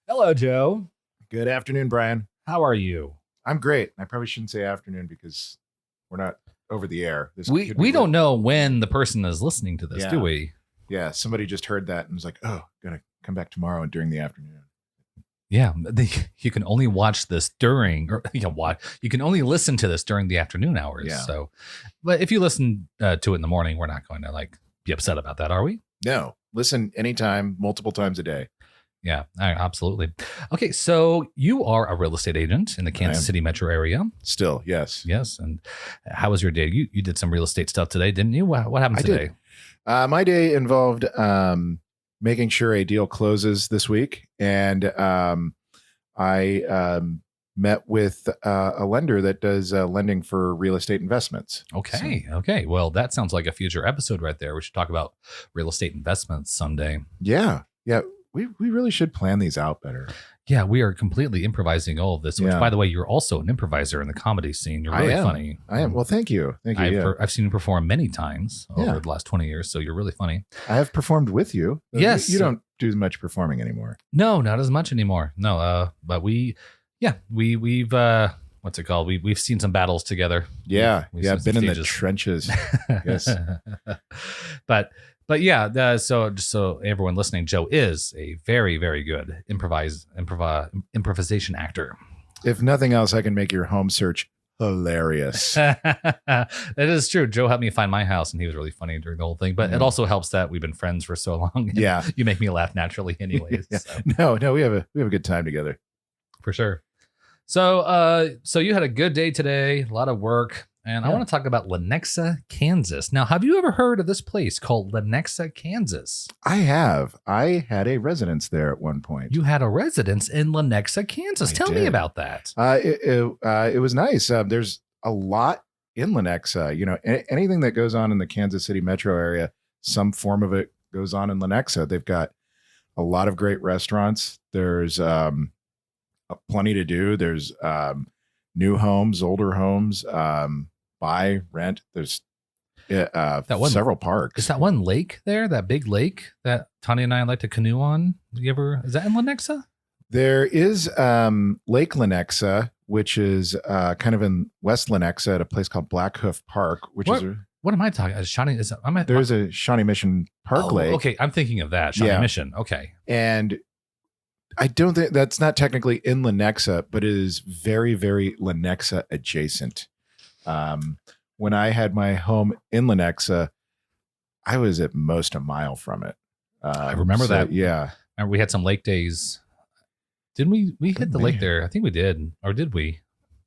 Hello, Joe. Good afternoon, Brian. How are you? I'm great. I probably shouldn't say afternoon because we're not over the air. This We could we be don't know when the person is listening to this, do Yeah. we? Yeah, somebody just heard that and was like, "Oh, gonna come back tomorrow and during the afternoon." Yeah, you can only watch this during, or you can only listen to this during the afternoon hours. Yeah. So, but if you listen to it in the morning, we're not going to be upset about that, are we? No, listen anytime, multiple times a day. Yeah, absolutely. Okay, so you are a real estate agent in the Kansas City metro area. Still, yes. Yes, and how was your day? You did some real estate stuff today, didn't you? What happened today? My day involved making sure a deal closes this week, and I met with a lender that does lending for real estate investments. Okay. Well, that sounds like a future episode right there. We should talk about real estate investments someday. Yeah. We really should plan these out better. Yeah, we are completely improvising all of this, which, by the way, you're also an improviser in the comedy scene. You're really funny. I am. Well, thank you. I've seen you perform many times over the last 20 years, so you're really funny. I have performed with you. Yes. You don't do much performing anymore. No, not as much anymore. No, but we've what's it called? We've seen some battles together. We've been in the trenches. Yes. But yeah, so just so everyone listening, Joe is a very, very good improvisation actor. If nothing else, I can make your home search hilarious. That is true. Joe helped me find my house, and he was really funny during the whole thing. But it also helps that we've been friends for so long. Yeah, you make me laugh naturally, anyways. Yeah. So. No, we have a good time together For sure. So you had a good day today, a lot of work. And I want to talk about Lenexa, Kansas. Now, have you ever heard of this place called Lenexa, Kansas? I have. I had a residence there at one point. You had a residence in Lenexa, Kansas. Tell me about that. It was nice. There's a lot in Lenexa. You know, anything that goes on in the Kansas City metro area, some form of it goes on in Lenexa. They've got a lot of great restaurants. There's plenty to do. There's new homes, older homes, buy, rent. There's several parks. Is that one lake there, that big lake that Tanya and I like to canoe on? Is that in Lenexa? There is Lake Lenexa, which is kind of in West Lenexa at a place called Black Hoof Park, which what am I talking? There's a Shawnee Mission Park Lake. Okay, I'm thinking of that. Shawnee Mission. Okay. And I don't think that's not technically in Lenexa, but it is very, very Lenexa adjacent. When I had my home in Lenexa, I was at most a mile from it. I remember that. Yeah. And we had some lake days. Didn't we? We hit the lake there. I think we did. Or did we?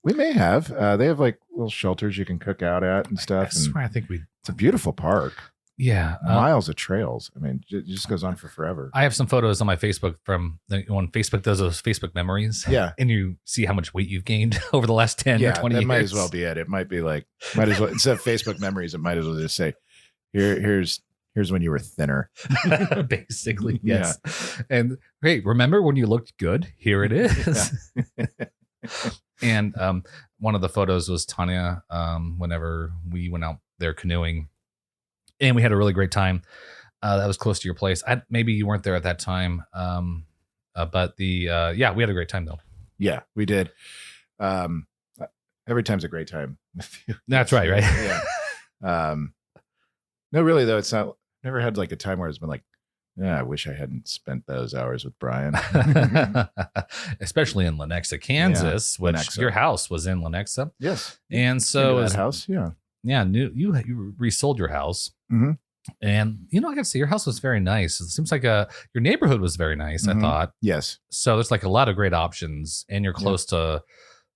We may have. They have like little shelters you can cook out at and stuff. I think it's a beautiful park. Yeah. Miles of trails. I mean, it just goes on for forever. I have some photos on my Facebook from when Facebook does those Facebook memories. Yeah. And you see how much weight you've gained over the last 10 or 20 years. That might as well be it. It might be might as well, instead of Facebook memories, it might as well just say, here's when you were thinner. Basically, yes. Yeah. And hey, remember when you looked good? Here it is. And one of the photos was Tanya whenever we went out there canoeing. And we had a really great time. That was close to your place. Maybe you weren't there at that time. But we had a great time though. Yeah, we did. Every time's a great time. That's right. Yeah. No, really though, it's not. Never had like a time where it's been like, yeah, I wish I hadn't spent those hours with Brian. Especially in Lenexa, Kansas, which Lenexa. Your house was in Lenexa. Yes. And so that house, yeah. Yeah, you resold your house. Mm-hmm. And, I got to say, your house was very nice. It seems like your neighborhood was very nice, I thought. Yes. So there's like a lot of great options. And you're close to,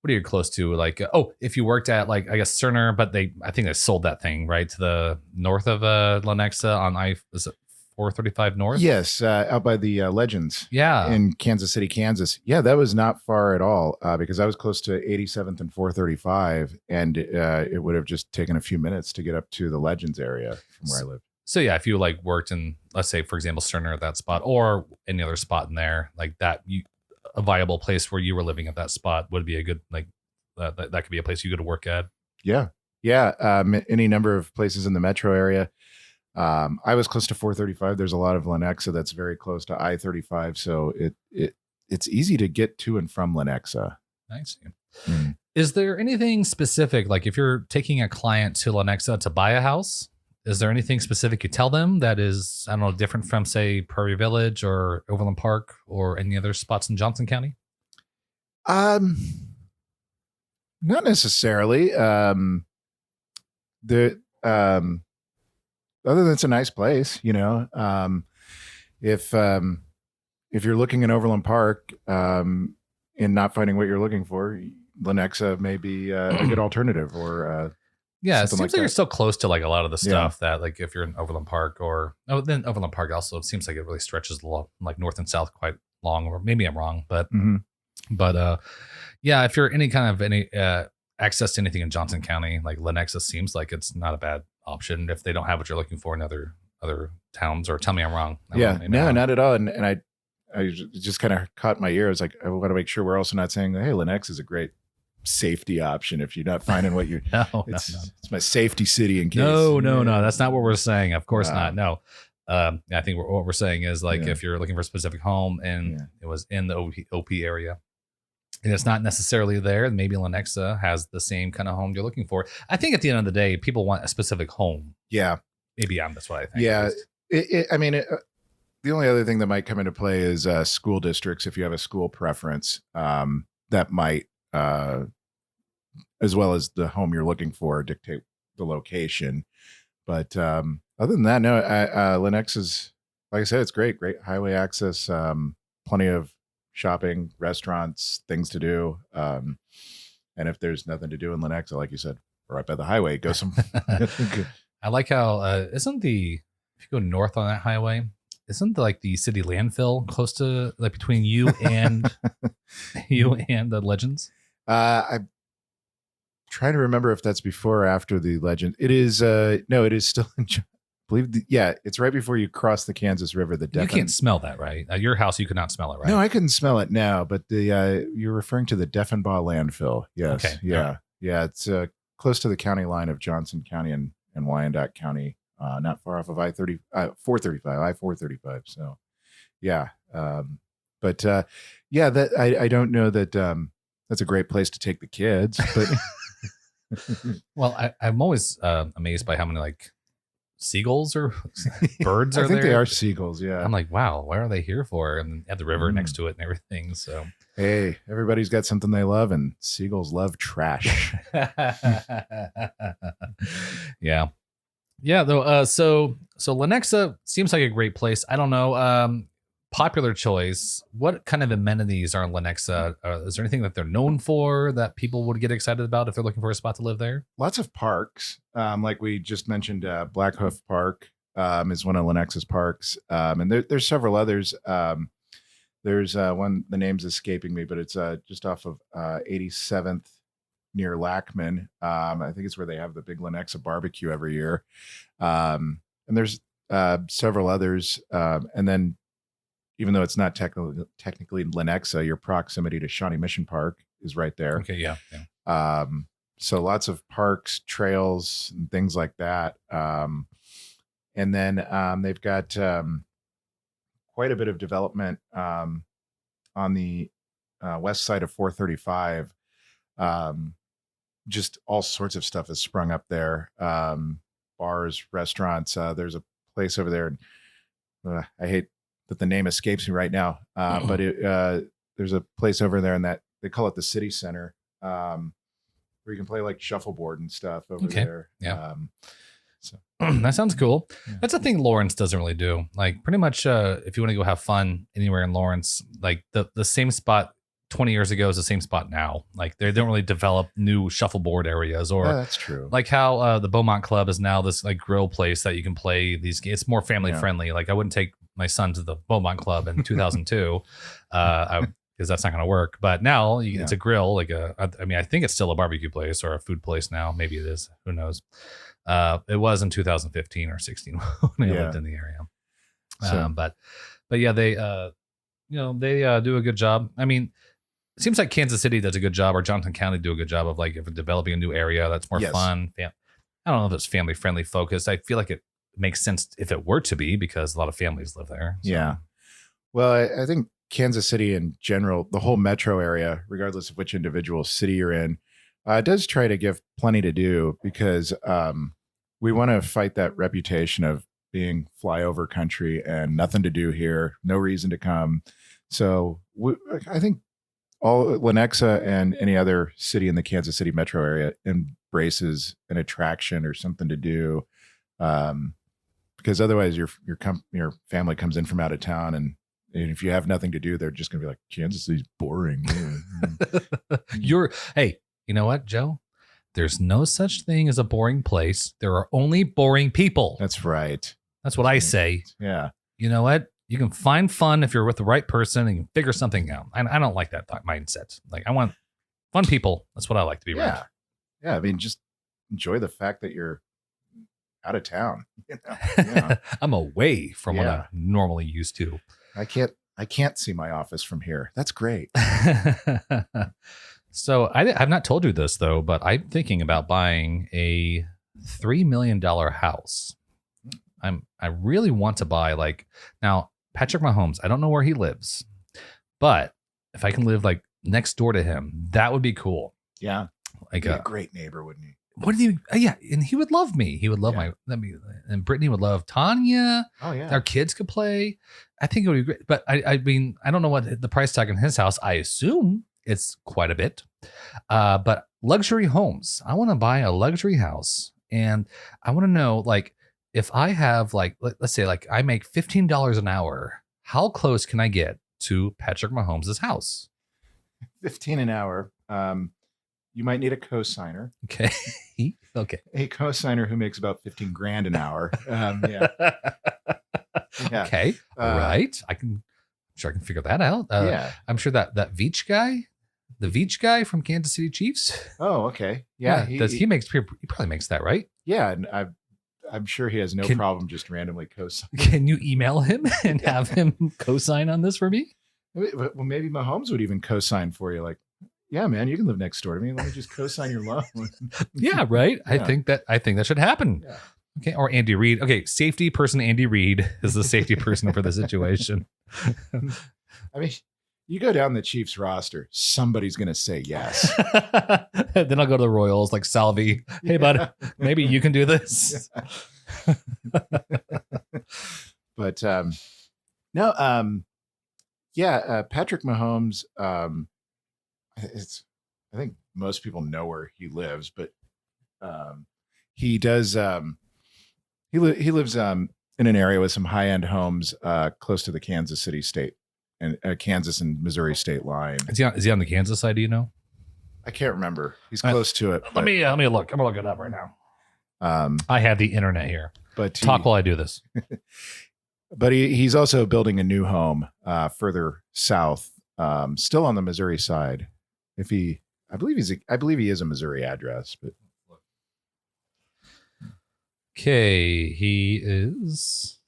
what are you close to? Like, if you worked at I guess Cerner, but I think they sold that thing, right? To the north of Lenexa on is it 435 North? Yes, out by the Legends. Yeah. In Kansas City, Kansas. Yeah, that was not far at all because I was close to 87th and 435, and it would have just taken a few minutes to get up to the Legends area from where I live. So yeah, if you worked in, let's say, for example, Cerner at that spot or any other spot in there like that, a viable place where you were living at that spot would be a good, that could be a place you could work at. Yeah. Yeah. Any number of places in the metro area. I was close to 435. There's a lot of Lenexa that's very close to I-35. So it's easy to get to and from Lenexa. I see. Is there anything specific, like if you're taking a client to Lenexa to buy a house, is there anything specific you tell them that is, I don't know, different from, say, Prairie Village or Overland Park or any other spots in Johnson County? Not necessarily. The other than it's a nice place, you know. If you're looking in Overland Park and not finding what you're looking for, Lenexa may be a good alternative. Or yeah, it seems like you're still close to like a lot of the stuff that, like, if you're in Overland Park then Overland Park also, it seems like it really stretches like north and south quite long, or maybe I'm wrong, but yeah, if you're any access to anything in Johnson County, like Lenexa seems like it's not a bad option if they don't have what you're looking for in other towns. Or tell me I'm wrong. No, not at all. And I just kind of caught my ear. I was like, I want to make sure we're also not saying, hey, Lenexa is a great safety option if you're not finding what you're. It's my safety city in case. No, that's not what we're saying. Of course not. No. I think what we're saying is, like, if you're looking for a specific home and it was in the OP area and it's not necessarily there, maybe Lenexa has the same kind of home you're looking for. I think at the end of the day, people want a specific home. Yeah. Maybe that's what I think. Yeah. The only other thing that might come into play is school districts. If you have a school preference, that might, as well as the home you're looking for, dictate the location. But other than that, no, Lenexa is, like I said, it's great highway access, plenty of shopping, restaurants, things to do. And if there's nothing to do in Lenexa, like you said, right by the highway, go some. I like how if you go north on that highway, isn't like the city landfill close to, like, between you and the Legends? I'm trying to remember if that's before or after the Legend. It is no, it is still in. It's right before you cross the Kansas River. You can't smell that, right? At your house, you could not smell it, right? No, I couldn't smell it now. But you're referring to the Deffenbaugh landfill. Yes. Okay. Yeah. Yeah. It's close to the county line of Johnson County and Wyandotte County. Not far off of I-435. So, yeah. But that I don't know that that's a great place to take the kids. But well, I'm always amazed by how many, like, seagulls or birds are there. I think they are seagulls. Yeah. I'm like, wow, what are they here for? And at the river next to it and everything. So, hey, everybody's got something they love, and seagulls love trash. Yeah. Though. So Lenexa seems like a great place. I don't know. Popular choice. What kind of amenities are in Lenexa? Is there anything that they're known for that people would get excited about if they're looking for a spot to live there? Lots of parks. Like we just mentioned, Black Hoof Park is one of Lenexa's parks. And there's several others. There's one, the name's escaping me, but it's just off of 87th near Lackman. I think it's where they have the big Lenexa barbecue every year. And there's several others. And then, even though it's not technically Lenexa, your proximity to Shawnee Mission Park is right there. Okay, yeah. So lots of parks, trails, and things like that. And then they've got quite a bit of development on the west side of 435. Just all sorts of stuff has sprung up there. Bars, restaurants. There's a place over there. I hate that the name escapes me right now. But there's a place over there, and that they call it the City Center, where you can play like shuffleboard and stuff over there. Yeah. So that sounds cool. Yeah. That's a thing Lawrence doesn't really do. Like, pretty much, if you want to go have fun anywhere in Lawrence, like the same spot 20 years ago is the same spot now. Like, they don't really develop new shuffleboard areas, or that's true. Like how the Beaumont Club is now this like grill place that you can play these games. It's more family friendly. Like, I wouldn't take my son to the Beaumont Club in 2002 because that's not going to work. But now it's a grill. Like I think it's still a barbecue place or a food place now. Maybe it is. Who knows? It was in 2015 or 16 when I lived in the area. But yeah, they do a good job. I mean, it seems like Kansas City does a good job, or Johnson County do a good job of, like, if developing a new area that's more fun. I don't know if it's family friendly focused. I feel like it makes sense if it were to be, because a lot of families live there. So. Yeah. Well, I think Kansas City in general, the whole metro area, regardless of which individual city you're in, does try to give plenty to do because we want to fight that reputation of being flyover country and nothing to do here, no reason to come. So I think all Lenexa and any other city in the Kansas City metro area embraces an attraction or something to do, because otherwise your family comes in from out of town, and if you have nothing to do, they're just going to be like, Kansas City's boring. Hey, you know what, Joe? There's no such thing as a boring place. There are only boring people. That's right. That's what I say. Yeah. You know what? You can find fun if you're with the right person and you can figure something out. I don't like that mindset. Like, I want fun people. That's what I like to be around. Yeah. I mean, just enjoy the fact that you're out of town. You know? Yeah. I'm away from what I'm normally used to. I can't see my office from here. That's great. So I've not told you this though, but I'm thinking about buying a $3 million house. I really want to buy, like, now Patrick Mahomes, I don't know where he lives, but if I can live like next door to him, that would be cool. Yeah. Like a great neighbor, wouldn't he? What did he? Yeah, and he would love me. He would love and Brittany would love Tanya. Oh yeah, our kids could play. I think it would be great. But I mean, I don't know what the price tag in his house. I assume it's quite a bit. But luxury homes. I want to buy a luxury house, and I want to know, like, if I have, like, let's say, like, I make $15 an hour, how close can I get to Patrick Mahomes' house? 15 an hour. You might need a co-signer. Okay. Okay. A co-signer who makes about 15 grand an hour. Yeah. Okay. All right. I'm sure I can figure that out. Yeah. I'm sure that Veach guy from Kansas City Chiefs. Oh, okay. Yeah. He probably makes that, right? Yeah. And I'm sure he has no problem just randomly co-signing. Can you email him and have him co-sign on this for me? Well, maybe Mahomes would even co-sign for you. Like, yeah, man, you can live next door to me. Let me just co-sign your loan. Yeah, right. Yeah. I think that should happen. Yeah. Okay. Or Andy Reid. Okay. Safety person Andy Reid is the safety person for the situation. I mean, you go down the Chiefs roster, somebody's going to say yes. Then I'll go to the Royals like Salvi. Hey, bud, maybe you can do this. But no, Patrick Mahomes, I think most people know where he lives, but he does. He lives in an area with some high end homes close to the Kansas City state and Kansas and Missouri state line. Is he on the Kansas side? Do you know? I can't remember. He's close to it. Let me look. I'm gonna look it up right now. I have the internet here. But talk while I do this. But he's also building a new home further south, still on the Missouri side. I believe he is a Missouri address, but okay, he is.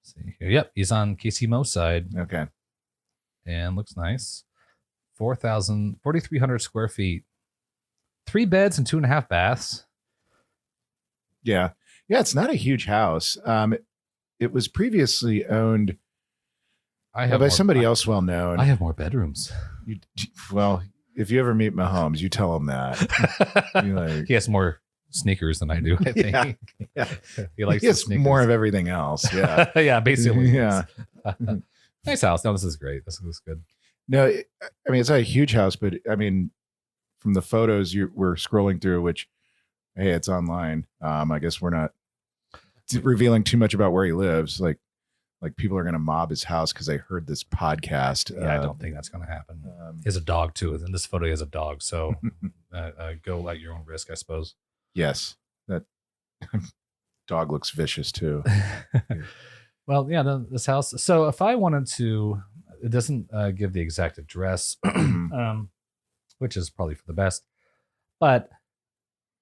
Let's see here. Yep, he's on Casey Mo's side. Okay, and looks nice. 4,300 square feet, 3 beds and 2.5 baths. Yeah, it's not a huge house. It was previously owned by somebody else well known. I have more bedrooms. Well, if you ever meet Mahomes, you tell him that. He has more sneakers than I do, I think. Yeah. He likes sneakers. More of everything else. Yeah. Yeah, basically. Yeah. Nice house. No, this is great. This looks good. No, I mean, it's not a huge house, but I mean, from the photos we're scrolling through, which, hey, it's online. I guess we're not revealing too much about where he lives. Like people are going to mob his house because they heard this podcast. Yeah, I don't think that's going to happen. He has a dog too. In this photo, he has a dog. So go at your own risk, I suppose. Yes. That dog looks vicious too. Well, yeah, this house. So if I wanted to, it doesn't give the exact address, which is probably for the best. But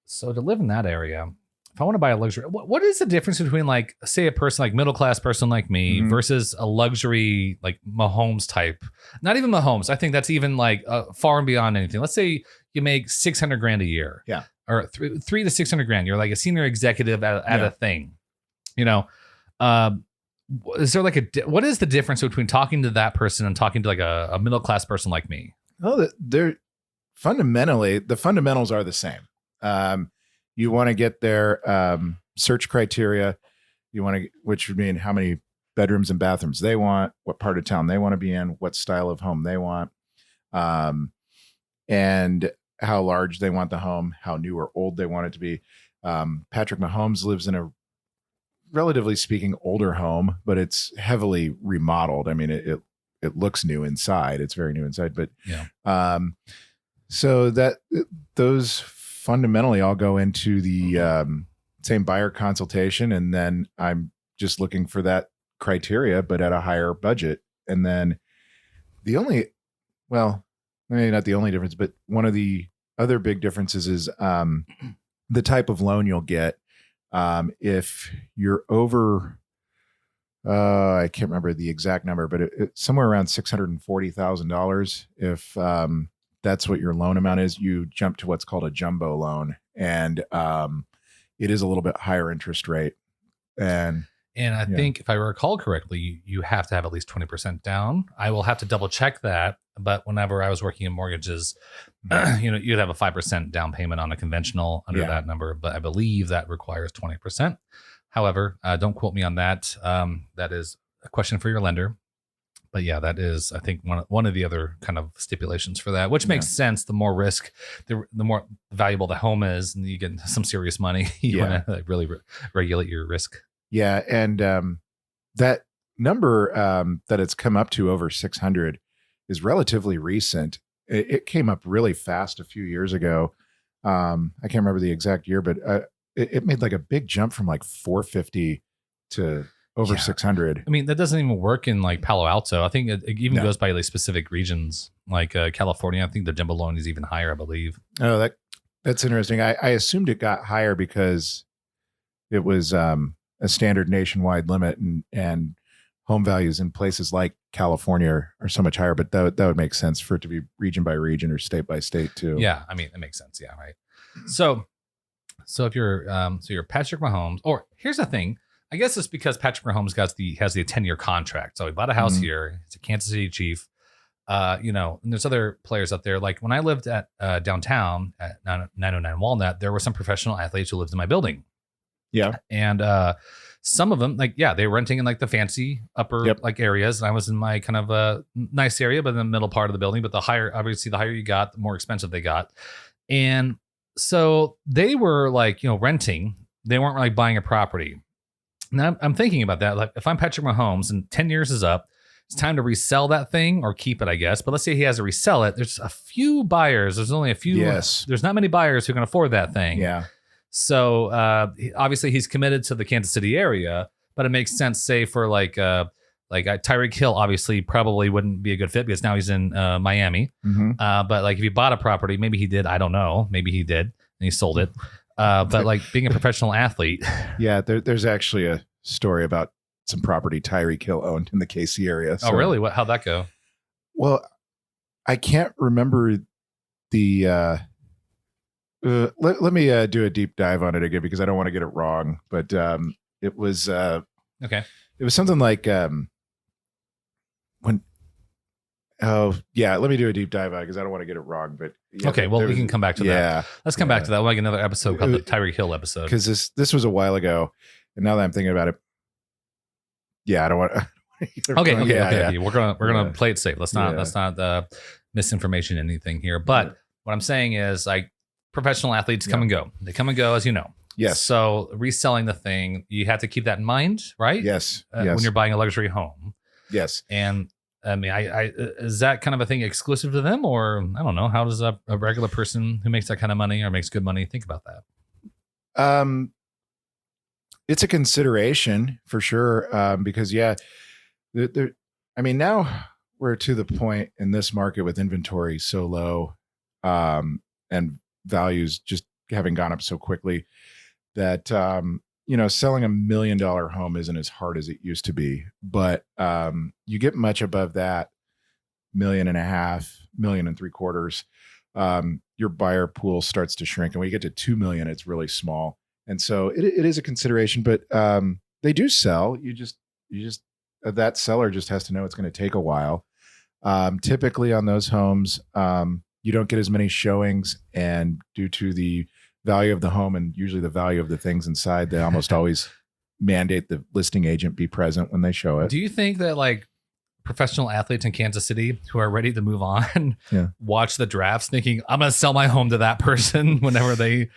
so to live in that area, if I want to buy a luxury, what is the difference between, like, say, a person like middle-class person like me versus a luxury like Mahomes type? Not even Mahomes. I think that's even like far and beyond anything. Let's say you make $600 grand a year. Yeah. Or $300 to $600 grand. You're like a senior executive at a thing, is there like what is the difference between talking to that person and talking to like a middle class person like me? Oh, they're fundamentally, the fundamentals are the same. You want to get their search criteria. You want to, which would mean how many bedrooms and bathrooms they want, what part of town they want to be in, what style of home they want, and how large they want the home, how new or old they want it to be. Patrick Mahomes lives in a, relatively speaking, older home, but it's heavily remodeled. I mean, it looks new inside. It's very new inside, but so that those fundamentally all go into the same buyer consultation, and then I'm just looking for that criteria, but at a higher budget. And then the only, well, maybe not the only difference, but one of the other big differences is the type of loan you'll get. If you're over, I can't remember the exact number, but it's somewhere around $640,000. If that's what your loan amount is, you jump to what's called a jumbo loan, and it is a little bit higher interest rate. And I think if I recall correctly, you have to have at least 20% down. I will have to double check that. But whenever I was working in mortgages, you'd have a 5% down payment on a conventional under that number. But I believe that requires 20%. However, don't quote me on that. That is a question for your lender. But yeah, that is, I think, one of the other kind of stipulations for that, which makes sense. The more risk, the more valuable the home is, and you get some serious money. You want to really regulate your risk. Yeah, and that number that it's come up to over 600 is relatively recent. It came up really fast a few years ago. I can't remember the exact year, but it made like a big jump from like 450 to over 600. I mean, that doesn't even work in like Palo Alto. I think it even goes by like specific regions, like California. I think the jumbo loan is even higher, I believe. Oh, that's interesting. I assumed it got higher because it was a standard nationwide limit, and home values in places like California are so much higher, but that would make sense for it to be region by region or state by state too. Yeah. I mean, it makes sense. Yeah. Right. So if you're Patrick Mahomes, or here's the thing, I guess it's because Patrick Mahomes has the 10-year contract. So he bought a house here. He's a Kansas City Chief. And there's other players out there. Like when I lived at downtown at 909 Walnut, there were some professional athletes who lived in my building. Yeah. And some of them, they were renting in like the fancy upper like areas. And I was in my kind of a nice area, but in the middle part of the building. But the higher you got, the more expensive they got. And so they were like, renting. They weren't like buying a property. Now I'm thinking about that. Like if I'm Patrick Mahomes and 10 years is up, it's time to resell that thing or keep it, I guess. But let's say he has to resell it. There's a few buyers. There's only a few. Yes. There's not many buyers who can afford that thing. Yeah. So obviously he's committed to the Kansas City area, but it makes sense, say for like Tyreek Hill, obviously probably wouldn't be a good fit because now he's in Miami. Mm-hmm. But like if he bought a property, maybe he did. I don't know. Maybe he did and he sold it. But like being a professional athlete. Yeah, there's actually a story about some property Tyreek Hill owned in the KC area. So. Oh, really? How'd that go? Well, I can't remember the. Let me do a deep dive on it again because I don't want to get it wrong. But it was okay. It was something like when. Oh yeah, let me do a deep dive on it because I don't want to get it wrong. But yeah, okay, well we can come back to that. Let's come back to that. We'll make another episode called the Tyreek Hill episode because this was a while ago, and now that I'm thinking about it, yeah, I don't want. Okay. We're gonna play it safe. Let's not misinformation anything here. But what I'm saying is like. Professional athletes come and go. They come and go, as you know. Yes. So reselling the thing, you have to keep that in mind, right? Yes. When you're buying a luxury home. Yes. And I mean, I is that kind of a thing exclusive to them, or I don't know? How does a regular person who makes that kind of money or makes good money think about that? It's a consideration for sure. Because I mean, now we're to the point in this market with inventory so low, and values just having gone up so quickly that selling $1 million home isn't as hard as it used to be. But you get much above that, $1.5 million, $1.75 million, your buyer pool starts to shrink, and when you get to 2 million, it's really small. And so it is a consideration, but they do sell. You just that seller just has to know it's going to take a while. Typically on those homes, you don't get as many showings, and due to the value of the home and usually the value of the things inside, they almost always mandate the listing agent be present when they show it. Do you think that like professional athletes in Kansas City who are ready to move on watch the drafts thinking, I'm going to sell my home to that person whenever they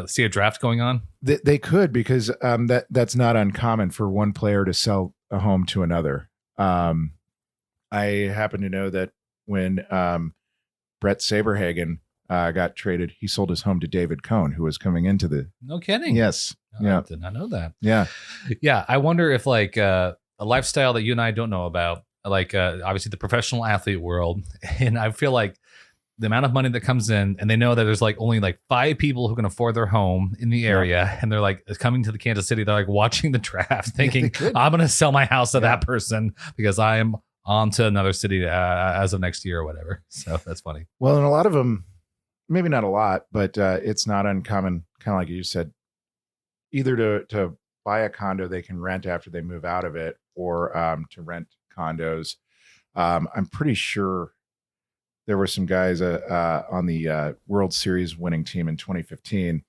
see a draft going on? They could, because that's not uncommon for one player to sell a home to another. I happen to know that when Brett Saberhagen got traded, he sold his home to David Cohn, who was coming into the... No kidding. Yes. I did not know that. Yeah. Yeah. I wonder if like a lifestyle that you and I don't know about, like obviously the professional athlete world. And I feel like the amount of money that comes in, and they know that there's like only like 5 people who can afford their home in the area. And they're like coming to the Kansas City. They're like watching the draft thinking, I'm going to sell my house to that person because I'm on to another city as of next year or whatever. So that's funny. Well, and a lot of them, maybe not a lot, but it's not uncommon, kind of like you said, either to buy a condo they can rent after they move out of it, or to rent condos. I'm pretty sure there were some guys on the World Series winning team in 2015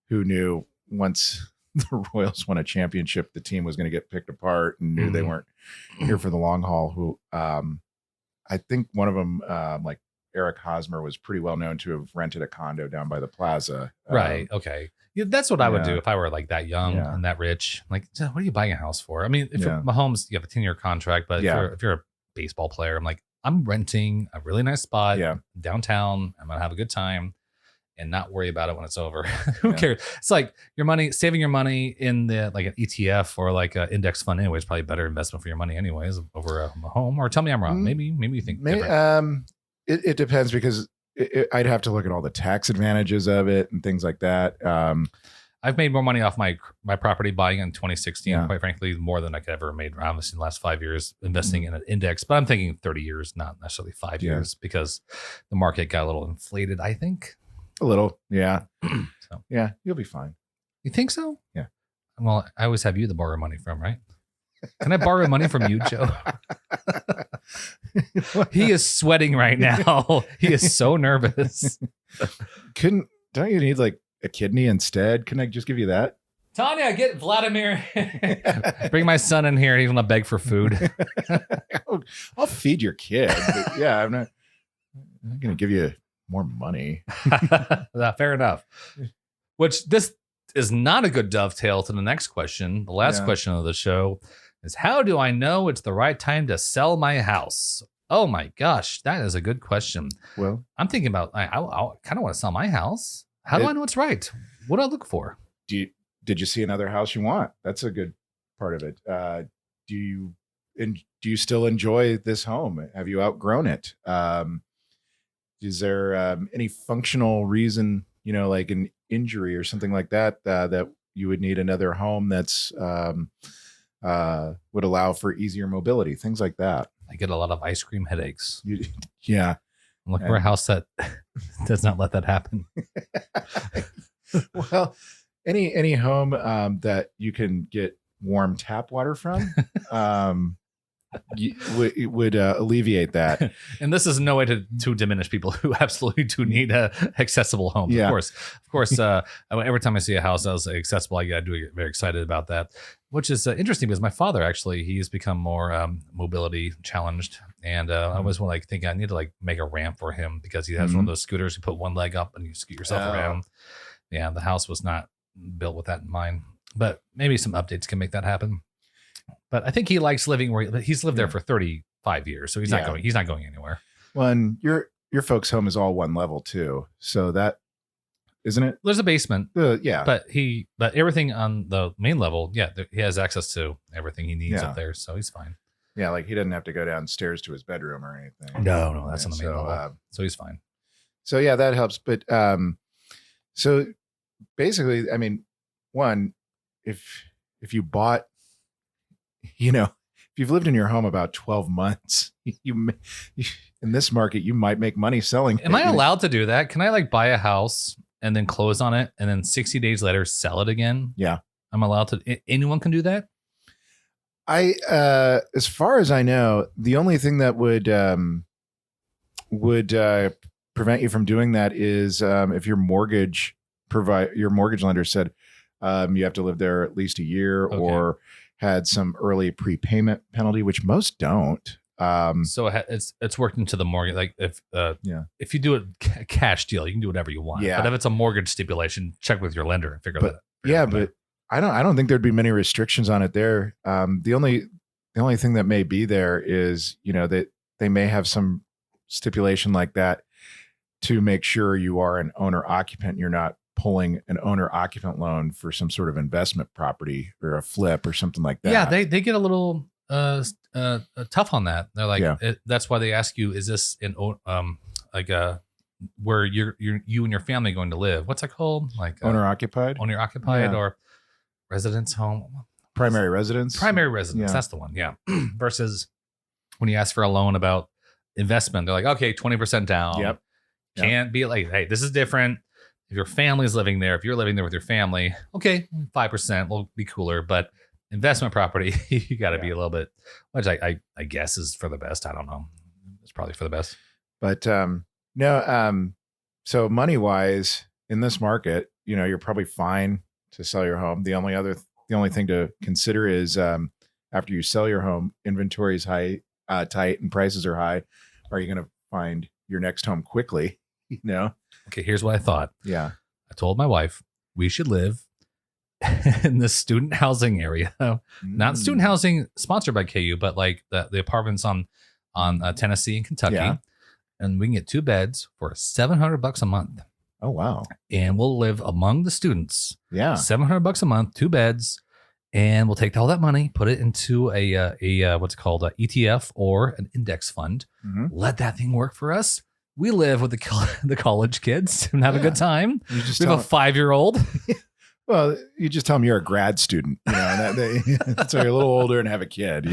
who knew once the Royals won a championship, the team was going to get picked apart, and knew they weren't here for the long haul. Who I think one of them, like Eric Hosmer, was pretty well known to have rented a condo down by the plaza. Right. Okay. Yeah, that's what I would do if I were like that young and that rich. Like, what are you buying a house for? I mean, if you're Mahomes, you have a 10-year contract, but if you're a baseball player, I'm like, I'm renting a really nice spot downtown. I'm going to have a good time and not worry about it when it's over. Who cares? It's like your money, saving your money in the like an ETF or like an index fund anyway is probably a better investment for your money anyways over a home. Or tell me I'm wrong. Maybe you think different. It depends, because I'd have to look at all the tax advantages of it and things like that. I've made more money off my property buying in 2016, quite frankly, more than I could ever made obviously in the last 5 years investing in an index. But I'm thinking 30 years, not necessarily 5 years, because the market got a little inflated, I think. A little, yeah. So. Yeah, you'll be fine. You think so? Yeah. Well, I always have you to borrow money from, right? Can I borrow money from you, Joe? He is sweating right now. He is so nervous. Don't you need like a kidney instead? Can I just give you that? Tanya, get Vladimir. Bring my son in here. He's gonna beg for food. I'll feed your kid. But yeah, I'm not gonna give you more money. Fair enough. Which this is not a good dovetail to the next question. The last question of the show is, how do I know it's the right time to sell my house? Oh my gosh, that is a good question. Well, I'm thinking about, I kind of want to sell my house. How do I know it's right? What do I look for? Did you see another house you want? That's a good part of it. Do you still enjoy this home? Have you outgrown it? Is there any functional reason, like an injury or something like that, that you would need another home that's would allow for easier mobility, things like that? I get a lot of ice cream headaches. Yeah. I'm looking for a house that does not let that happen. Well, any home that you can get warm tap water from would alleviate that. And this is no way to diminish people who absolutely do need accessible homes. Yeah. Of course. Every time I see a house that's accessible, I do get very excited about that, which is interesting because my father actually, he's become more mobility challenged, and I always want to think I need to make a ramp for him because he has one of those scooters. You put one leg up and you scoot yourself around. Yeah, the house was not built with that in mind, but maybe some updates can make that happen. But I think he likes living where he's lived there for 35 years, so he's not going anywhere. Well, and your folks' home is all one level too, so that isn't it? There's a basement, yeah, but everything on the main level, he has access to everything he needs up there, so he's fine. Yeah, he doesn't have to go downstairs to his bedroom or anything. No, that's on the main level, so he's fine. So yeah, that helps. But so basically, I mean, one, if you bought, if you've lived in your home about 12 months, in this market, you might make money selling. Am I allowed to do that? Can I buy a house and then close on it and then 60 days later sell it again? Yeah. I'm allowed to. Anyone can do that? As far as I know, the only thing that would prevent you from doing that is if your mortgage lender said you have to live there at least a year or had some early prepayment penalty, which most don't. So it's worked into the mortgage. Like if you do a cash deal, you can do whatever you want. Yeah. But if it's a mortgage stipulation, check with your lender and figure that out. But I don't think there'd be many restrictions on it there. The only thing that may be there is, that they may have some stipulation like that to make sure you are an owner occupant. You're not pulling an owner occupant loan for some sort of investment property or a flip or something like that. Yeah, they get a little tough on that. They're like, that's why they ask you, is this in where you and your family going to live? What's that called? Like owner occupied or residence home, primary residence. Yeah. That's the one. Yeah. Versus when you ask for a loan about investment, they're like, okay, 20% down. Yep. Can't be like, hey, this is different. If your family's living there, if you're living there with your family, okay, 5% will be cooler. But investment property, you got to be a little bit, which I guess is for the best. I don't know. It's probably for the best. But no. So money wise in this market, you're probably fine to sell your home. The only thing to consider is after you sell your home, inventory is tight and prices are high. Are you going to find your next home quickly? Okay, here's what I thought. Yeah. I told my wife we should live in the student housing area. Not student housing sponsored by KU, but like the apartments on Tennessee and Kentucky. Yeah. And we can get 2 beds for $700 a month. Oh, wow. And we'll live among the students. Yeah. $700 a month, 2 beds. And we'll take all that money, put it into a what's it called, a ETF or an index fund. Mm-hmm. Let that thing work for us. We live with the college kids and have a good time. We have a 5-year-old. Well, you just tell them you're a grad student, so you're a little older and have a kid,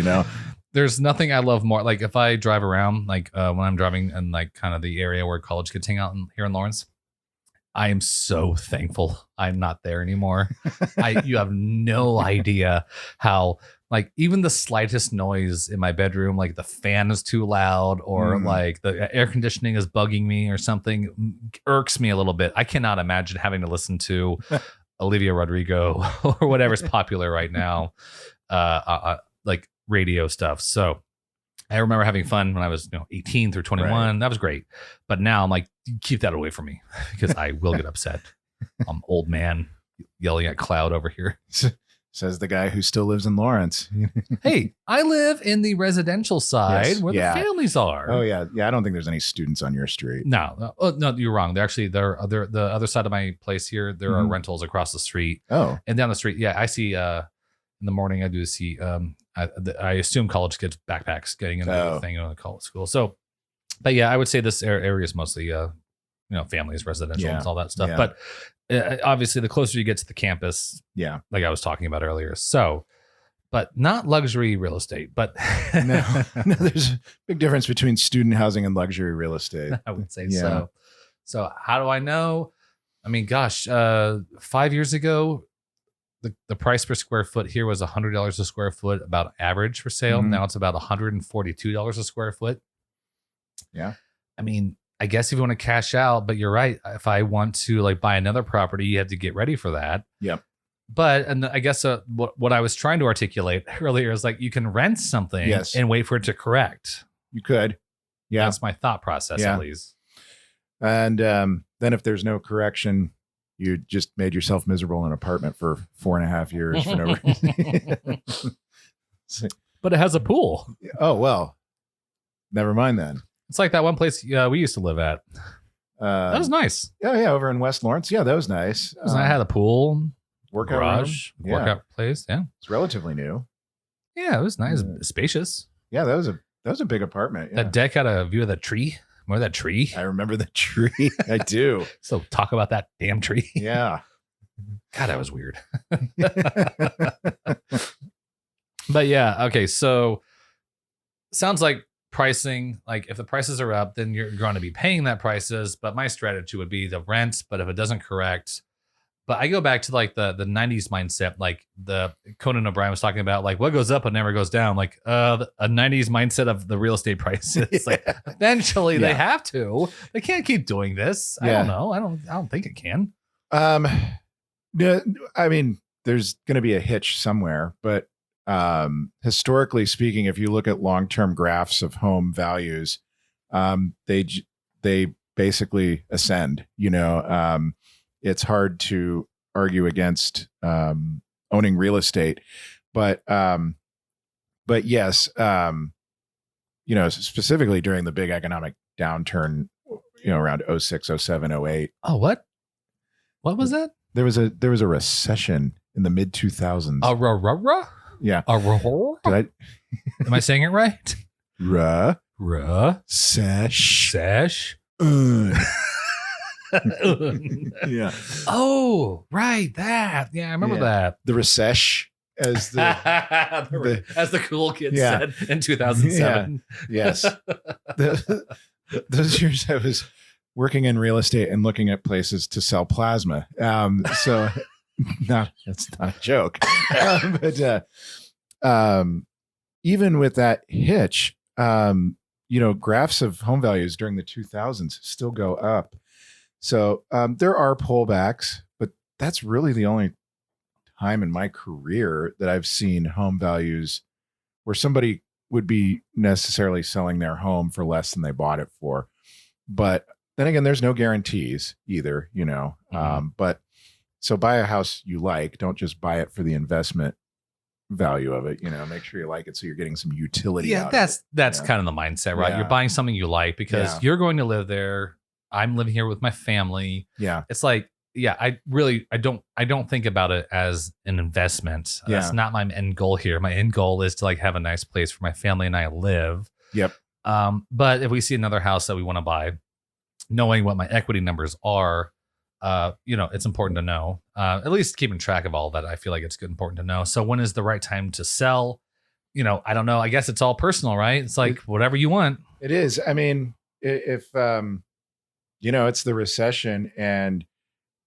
There's nothing I love more. Like if I drive around, like when I'm driving in like kind of the area where college kids hang out here in Lawrence, I am so thankful I'm not there anymore. You have no idea how, like, even the slightest noise in my bedroom, like the fan is too loud or like the air conditioning is bugging me or something, irks me a little bit. I cannot imagine having to listen to Olivia Rodrigo or whatever's popular right now, like radio stuff. So I remember having fun when I was 18 through 21. Right. That was great. But now I'm like, keep that away from me because I will get upset. I'm old man yelling at cloud over here. Says the guy who still lives in Lawrence. Hey, I live in the residential side where the families are. Oh, yeah. Yeah, I don't think there's any students on your street. No, you're wrong. The other side of my place here, there are rentals across the street. Oh. And down the street, yeah, I see in the morning I do see, I assume college kids backpacks getting into the thing in the college school. So, but yeah, I would say this area is mostly, families, residential and all that stuff. Yeah. But obviously the closer you get to the campus, like I was talking about earlier. So, but not luxury real estate, but no, there's a big difference between student housing and luxury real estate. I would say so. So how do I know? I mean, gosh, 5 years ago, the price per square foot here was $100 a square foot, about average for sale. Mm-hmm. Now it's about $142 a square foot. Yeah. I mean, I guess if you want to cash out, but you're right. If I want to like buy another property, you have to get ready for that. Yep. But, and I guess what I was trying to articulate earlier is like, you can rent something and wait for it to correct. You could. Yeah. That's my thought process, at least. And then if there's no correction, you just made yourself miserable in an apartment for 4.5 years for no reason. But it has a pool. Oh, well, never mind then. It's like that one place we used to live at. That was nice. Yeah, over in West Lawrence. Yeah, that was nice. I had a pool, workout garage, workout place. Yeah, it's relatively new. Yeah, it was nice, spacious. Yeah, that was a big apartment. Yeah. That deck had a view of the tree. Remember that tree? I remember the tree. I do. So talk about that damn tree. Yeah. God, that was weird. But yeah, okay. So sounds like pricing, like if the prices are up, then you're going to be paying that prices. But my strategy would be the rent. But if it doesn't correct, But I go back to like the 90s mindset, like the Conan O'Brien was talking about, like what goes up and never goes down, like a 90s mindset of the real estate prices. Like eventually they have to. They can't keep doing this. I don't know. I don't think it can. Yeah, I mean, there's going to be a hitch somewhere, but historically speaking, if you look at long-term graphs of home values, they basically ascend. It's hard to argue against owning real estate, but yes, specifically during the big economic downturn, around 06, 07, 08. Oh, what was that? There was a recession in the mid 2000s. Yeah. Am I saying it right? Sesh. Yeah. Oh, right. That. Yeah, I remember that. The recession, as the cool kids said in 2007. Yeah. Yes. Those years I was working in real estate and looking at places to sell plasma. So that's not a joke. But even with that hitch, graphs of home values during the 2000s still go up. So there are pullbacks, but that's really the only time in my career that I've seen home values where somebody would be necessarily selling their home for less than they bought it for. But then again, there's no guarantees either, but so buy a house you like, don't just buy it for the investment value of it, make sure you like it so you're getting some utility out of it. That's kind of the mindset, right? You're buying something you like because you're going to live there. I'm living here with my family. Yeah. It's like, I don't think about it as an investment. That's not my end goal here. My end goal is to like have a nice place for my family and I live. Yep. But if we see another house that we want to buy, knowing what my equity numbers are, it's important to know, at least keeping track of all that. I feel like it's important to know. So when is the right time to sell? I don't know. I guess it's all personal, right? It's like whatever you want. It is. I mean, if, it's the recession and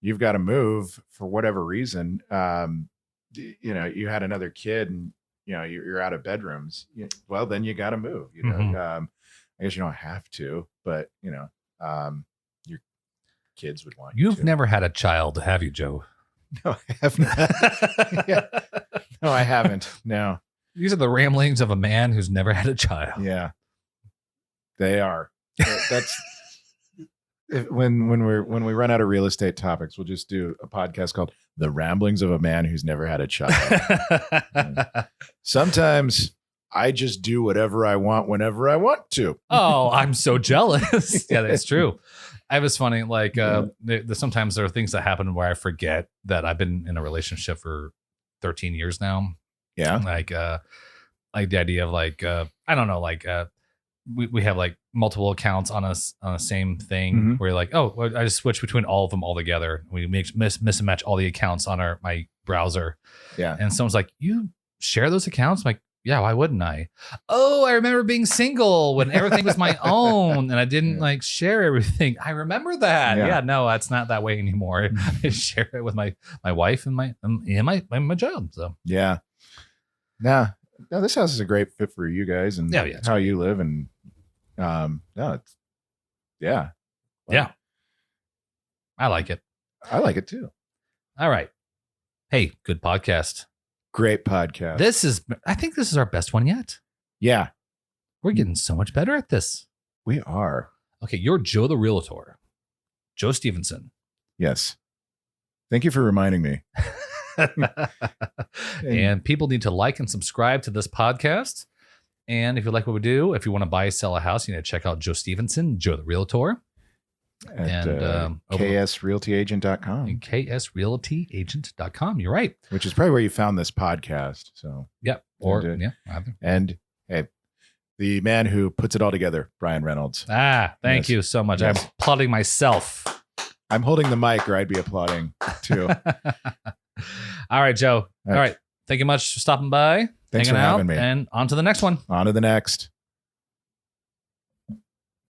you've got to move for whatever reason, you had another kid and, you're out of bedrooms, well, then you got to move, I guess you don't have to, but, your kids would want you You've to. Never had a child, have you, Joe? No, I have not. Yeah. No, I haven't. No. These are the ramblings of a man who's never had a child. Yeah, they are. That's when we run out of real estate topics, we'll just do a podcast called "The Ramblings of a Man Who's Never Had a Child." Sometimes I just do whatever I want whenever I want to. Oh, I'm so jealous. Yeah, that's true. I was funny. Like sometimes there are things that happen where I forget that I've been in a relationship for 13 years now. Yeah. Like the idea of like, I don't know, like we have like multiple accounts on a same thing where you're like, oh, well, I just switch between all of them all together. We miss and match all the accounts on my browser. Yeah. And someone's like, you share those accounts? I'm like, yeah, why wouldn't I? Oh, I remember being single when everything was my own and I didn't like share everything. I remember that. Yeah, no, it's not that way anymore. I share it with my wife and my job. So yeah. No, this house is a great fit for you guys and how you live. And it's I like it. I like it too. All right. Hey, good podcast. Great podcast. I think this is our best one yet. Yeah. We're getting so much better at this. We are. Okay, you're Joe the Realtor. Joe Stevenson. Yes. Thank you for reminding me. And people need to like and subscribe to this podcast. And if you like what we do, if you want to buy, sell a house, you need to check out Joe Stevenson, Joe the Realtor. At ksrealtyagent.com. ksrealtyagent.com. You're right. Which is probably where you found this podcast. So yeah. And hey, the man who puts it all together, Brian Reynolds. Thank you so much. Yes. I'm applauding myself. I'm holding the mic or I'd be applauding too. All right, Joe. All right. Thank you much for stopping by. Thanks for having me. And on to the next one. On to the next.